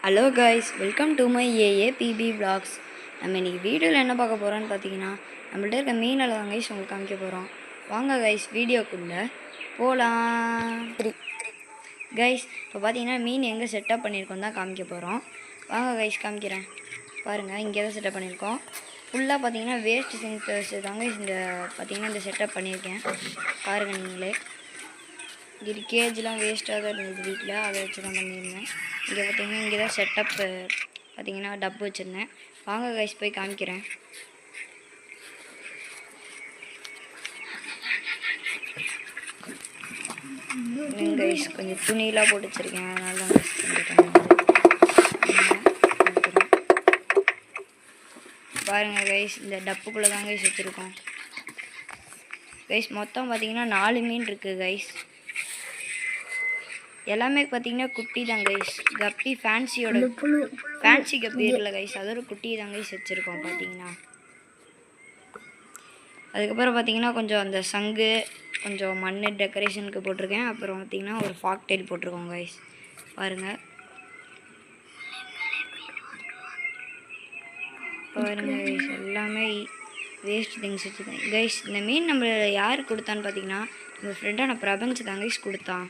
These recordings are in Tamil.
Hello guys, welcome to my AABB vlogs. நம்ம இன்றைக்கி வீடியோவில் என்ன பார்க்க போகிறோன்னு பார்த்தீங்கன்னா, நம்மள்ட்ட இருக்க மீனில் தான் கைஸ் உங்களுக்கு காமிக்க போகிறோம். வாங்க கைஸ், வீடியோக்குள்ளே போகலாம். கைஸ், இப்போ பார்த்தீங்கன்னா மீன் எங்கே செட்டப் பண்ணியிருக்கோம் தான் காமிக்க போகிறோம். வாங்க கைஸ், காமிக்கிறேன். பாருங்கள், இங்கே தான் செட்டப் பண்ணியிருக்கோம். ஃபுல்லாக பார்த்தீங்கன்னா வேஸ்ட் சிங்க்ஸ் தாங்க இந்த பார்த்தீங்கன்னா இந்த செட்டப் பண்ணியிருக்கேன். பாருங்கள் நீங்களே. இங்கே கேஜ்லாம் வேஸ்ட்டாக தான் இருந்தது வீட்டில், அதை வச்சு தான் பண்ணியிருந்தேன். இங்கே பார்த்தீங்கன்னா இங்கே தான் செட்டப் பார்த்தீங்கன்னா டப்பு வச்சுருந்தேன். வாங்க கைஸ் போய் காமிக்கிறேன். கைஸ் கொஞ்சம் துணியெலாம் போட்டு வச்சுருக்கேன், அதனால தான் கைஸ் பாருங்கள் கைஸ், இந்த டப்புக்குள்ளே தான் கைஸ் வச்சுருக்கோம். கைஸ் மொத்தம் பார்த்தீங்கன்னா 4 மீன் இருக்குது கைஸ். எல்லாமே பார்த்தீங்கன்னா குட்டி தான் கைஸ். கப்பி ஃபேன்சி கப்பி இருக்குல்ல கைஸ், அதோட குட்டி தான் கைஸ் வச்சுருக்கோம் பார்த்தீங்கன்னா. அதுக்கப்புறம் பார்த்தீங்கன்னா கொஞ்சம் அந்த சங்கு கொஞ்சம் மண் டெக்கரேஷனுக்கு போட்டிருக்கேன். அப்புறம் பார்த்தீங்கன்னா ஒரு ஃபாக் டெயில் போட்டிருக்கோம் கைஸ். பாருங்கள் கைஸ், எல்லாமே வேஸ்ட் திங்ஸ் வச்சுருக்கேன் கைஸ். இந்த மீன் நம்ம யார் கொடுத்தான்னு பார்த்தீங்கன்னா நம்ம ஃப்ரெண்டான பிரபஞ்சு தான் கைஸ் கொடுத்தான்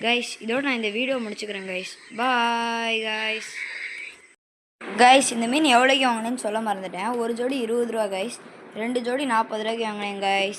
கைஸ். இதோட நான் இந்த வீடியோ முடிச்சுக்கிறேன் கைஸ். Bye guys. கைஸ், இந்த மீன் எவ்வளோக்கு வாங்கினேன்னு சொல்ல மறந்துட்டேன். ஒரு ஜோடி 20 ரூபா கைஸ், 2 ஜோடி 40 ரூபாய்க்கு வாங்கினேன் கைஸ்.